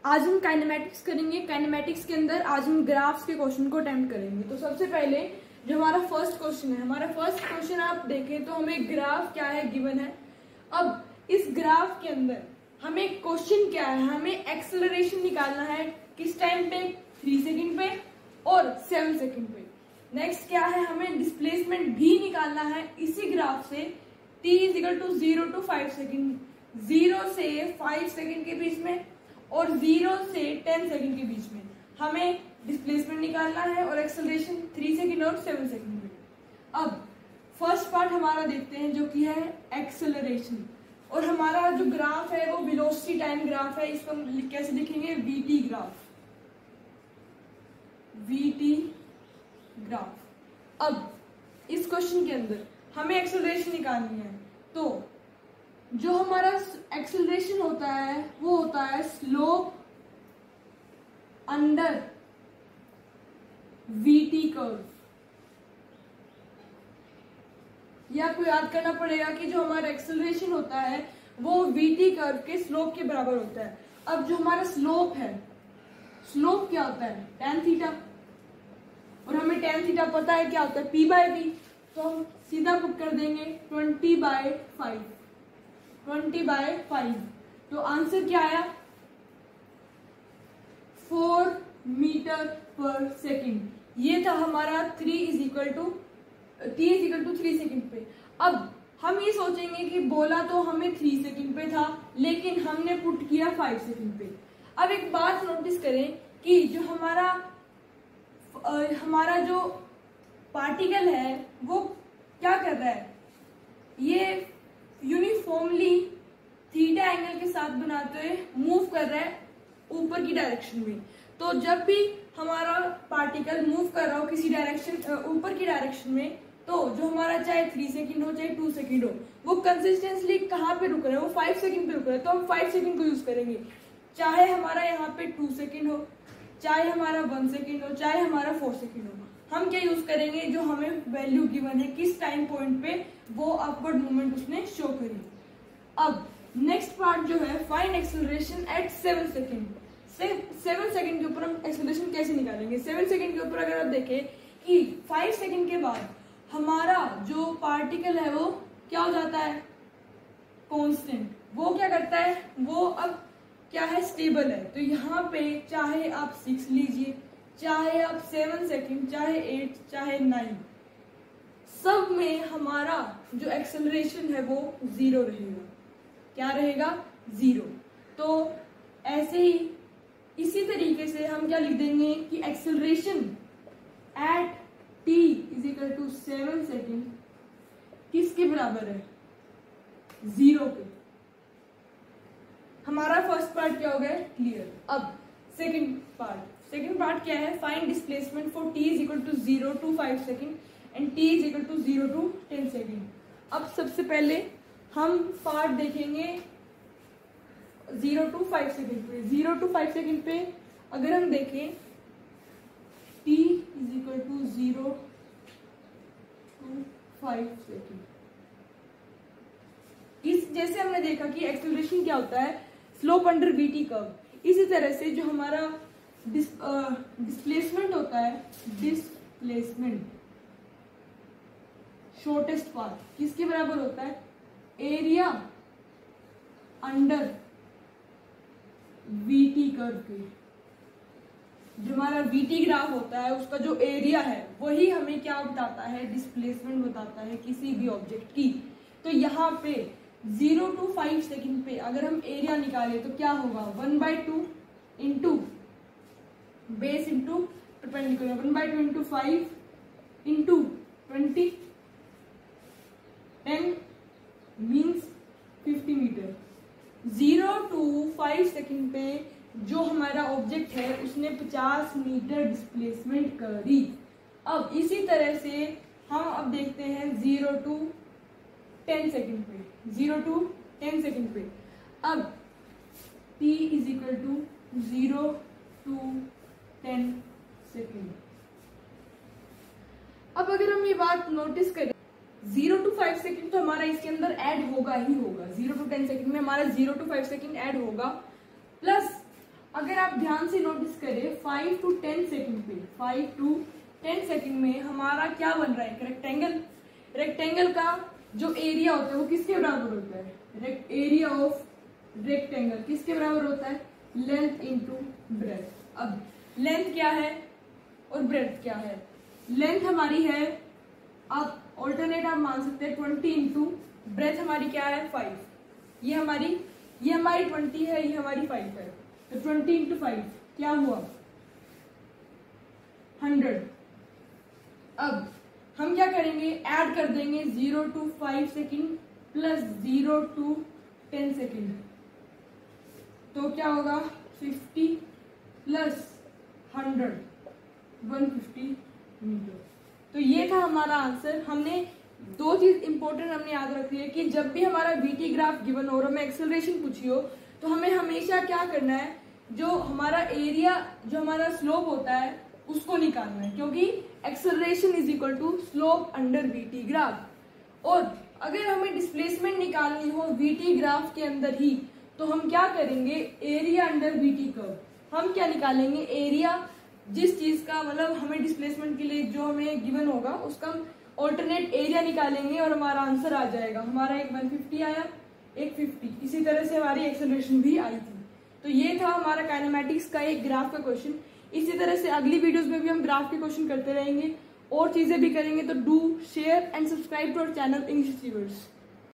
आज हम काइनेमेटिक्स करेंगे। काइनेमेटिक्स के अंदर आज हम ग्राफ्स के क्वेश्चन को अटेम्प्ट करेंगे। तो सबसे पहले जो हमारा फर्स्ट क्वेश्चन है, हमारा फर्स्ट क्वेश्चन आप देखें तो हमें ग्राफ क्या है गिवन है। अब इस ग्राफ के अंदर हमें क्वेश्चन क्या है, हमें एक्सेलरेशन निकालना है किस टाइम पे, 3 सेकंड पे और 7 सेकंड पे। नेक्स्ट क्या है, हमें डिस्प्लेसमेंट भी निकालना है इसी ग्राफ से, t = 0 to 5 सेकंड, 0 से 5 सेकंड के बीच में और 0 से 10 सेकंड के बीच में हमें डिस्प्लेसमेंट निकालना है और एक्सेलरेशन 3 सेकंड और 7 सेकंड में। अब फर्स्ट पार्ट हमारा देखते हैं जो कि है एक्सेलरेशन, और हमारा जो ग्राफ है वो वेलोसिटी टाइम ग्राफ है। इसको हम कैसे लिखेंगे, वीटी ग्राफ, वीटी ग्राफ। अब इस क्वेश्चन के अंदर हमें एक्सेलरेशन निकालनी है, तो जो हमारा एक्सेलरेशन होता है वो होता है स्लोप अंडर वीटी कर्व। ये आपको याद करना पड़ेगा कि जो हमारा एक्सेलरेशन होता है वो वीटी कर्व के स्लोप के बराबर होता है। अब जो हमारा स्लोप है, स्लोप क्या होता है, tan थीटा, और हमें tan थीटा पता है क्या होता है, p/v। तो हम सीधा पुट कर देंगे 20/5, 20/5। तो आंसर क्या आया, 4 मीटर पर सेकंड। ये था हमारा t = 3 सेकंड पे। अब हम ये सोचेंगे कि बोला तो हमें 3 सेकंड पे था, लेकिन हमने पुट किया 5 सेकंड पे। अब एक बात नोटिस करें कि जो हमारा जो पार्टिकल है वो क्या कर रहा है, ये यूनिफॉर्मली थीटा एंगल के साथ बनाते हुए मूव कर रहा है ऊपर की डायरेक्शन में। तो जब भी हमारा पार्टिकल मूव कर रहा हो किसी डायरेक्शन, ऊपर की डायरेक्शन में, तो जो हमारा चाहे 3 सेकंड हो चाहे 2 सेकंड हो, वो कंसिस्टेंटली कहाँ पे रुक रहा है, वो 5 सेकंड पे रुक रहा है। तो हम 5 सेकंड को यूज करेंगे, चाहे हमारा यहाँ पे 2 सेकंड हो, चाहे हमारा 1 सेकंड हो, चाहे हमारा 4 सेकंड हो। हम क्या यूज करेंगे, जो हमें वैल्यू गिवन है किस टाइम पॉइंट पे वो अपवर्ड मूवमेंट उसने शो करी। अब नेक्स्ट पार्ट जो है, find acceleration at 7 second. 7 second के ऊपर हम एक्सेलरेशन कैसे निकालेंगे। 7 सेकंड के ऊपर अगर आप देखें कि 5 सेकंड के बाद हमारा जो पार्टिकल है वो क्या हो जाता है, कांस्टेंट। वो क्या करता है, वो अब क्या है, स्टेबल है। तो यहाँ पे चाहे आप 6 लीजिए, चाहे आप 7 सेकंड, चाहे 8, चाहे 9, सब में हमारा जो एक्सेलरेशन है वो 0 रहेगा। क्या रहेगा, 0। तो ऐसे ही इसी तरीके से हम क्या लिख देंगे कि एक्सेलरेशन एट t = 7 सेकंड किसके बराबर है, 0 के। हमारा फर्स्ट पार्ट क्या हो गया, क्लियर। अब सेकंड पार्ट क्या है, find displacement for t = 0 to 5 second and t = 0 to 10 second. अब सबसे पहले हम पार्ट देखेंगे 0 to 5 सेकंड पे। 0 to 5 सेकंड पे अगर हम देखें t = 0 to 5 सेकंड, इस जैसे हमने देखा कि एक्सेलरेशन क्या होता है, स्लोप अंडर वीटी कर्व। इसी तरह से जो हमारा डिस्प्लेसमेंट होता है, डिस्प्लेसमेंट शॉर्टेस्ट पाथ किसके बराबर होता है, एरिया अंडर वीटी कर्व के। जो हमारा वीटी ग्राफ होता है उसका जो एरिया है वही हमें क्या बताता है, डिस्प्लेसमेंट बताता है किसी भी ऑब्जेक्ट की। तो यहाँ पे 0 to 5 सेकंड पे अगर हम एरिया निकालें तो क्या होगा, 1/2 into base into perpendicular, 1/2 into 5 into 20, 10 means 50 metre. 0 to 5 second पे जो हमारा ऑब्जेक्ट है उसने 50 मीटर डिस्प्लेसमेंट करी। अब इसी तरह से हम अब देखते हैं 0 to 10 सेकंड पे, 0 to 10 सेकंड पे। अब t = 0 to 10 सेकंड। अब अगर हम ये बात नोटिस करें, 0 to 5 सेकंड तो हमारा इसके अंदर ऐड होगा ही होगा। 0 to 10 सेकंड में हमारा 0 to 5 सेकंड ऐड होगा, प्लस अगर आप ध्यान से नोटिस करें 5 to 10 सेकंड पे 5 to 10 सेकंड में हमारा क्या बन रहा है, एक रेक्टेंगल। रेक्टेंगल का जो एरिया होता है वो किसके बराबर होता है, एरिया ऑफ रेक्टेंगल किसके बराबर होता है, लेंथ इंटू ब्रेथ। अब लेंथ क्या है और ब्रेथ क्या है, लेंथ हमारी है, आप ऑल्टरनेट आप मान सकते हैं 20 इंटू ब्रेथ हमारी क्या है 5। ये हमारी 20 है, ये हमारी 5 है, तो 20 इंटू 5 क्या हुआ 100। अब हम क्या करेंगे, ऐड कर देंगे 0 to 5 second plus 0 to 10 second, तो क्या होगा 50 प्लस 100 150 मीटर। तो ये था हमारा आंसर। हमने दो चीज इंपॉर्टेंट हमने याद रखी है कि जब भी हमारा वीटी ग्राफ गिवन हो और हमें एक्सेलरेशन पूछी हो तो हमें हमेशा क्या करना है, जो हमारा एरिया जो हमारा स्लोप होता है उसको निकालना है, क्योंकि acceleration is equal to slope under VT graph. और अगर हमें डिस्प्लेसमेंट निकालनी हो वीटी ग्राफ के अंदर ही तो हम क्या करेंगे, एरिया अंडर वीटी कर्व। हम क्या निकालेंगे, एरिया जिस चीज का मतलब हमें डिस्प्लेसमेंट के लिए जो हमें गिवन होगा उसका हम ऑल्टरनेट एरिया निकालेंगे और हमारा आंसर आ जाएगा। हमारा एक 150 आया, एक 50, इसी तरह से हमारी एक्सेलरेशन भी आई थी। तो ये था हमारा काइनेमैटिक्स का एक ग्राफ का क्वेश्चन। इसी तरह से अगली वीडियोस में भी हम ग्राफ के क्वेश्चन करते रहेंगे और चीजें भी करेंगे। तो do share and subscribe to our channel English achievers.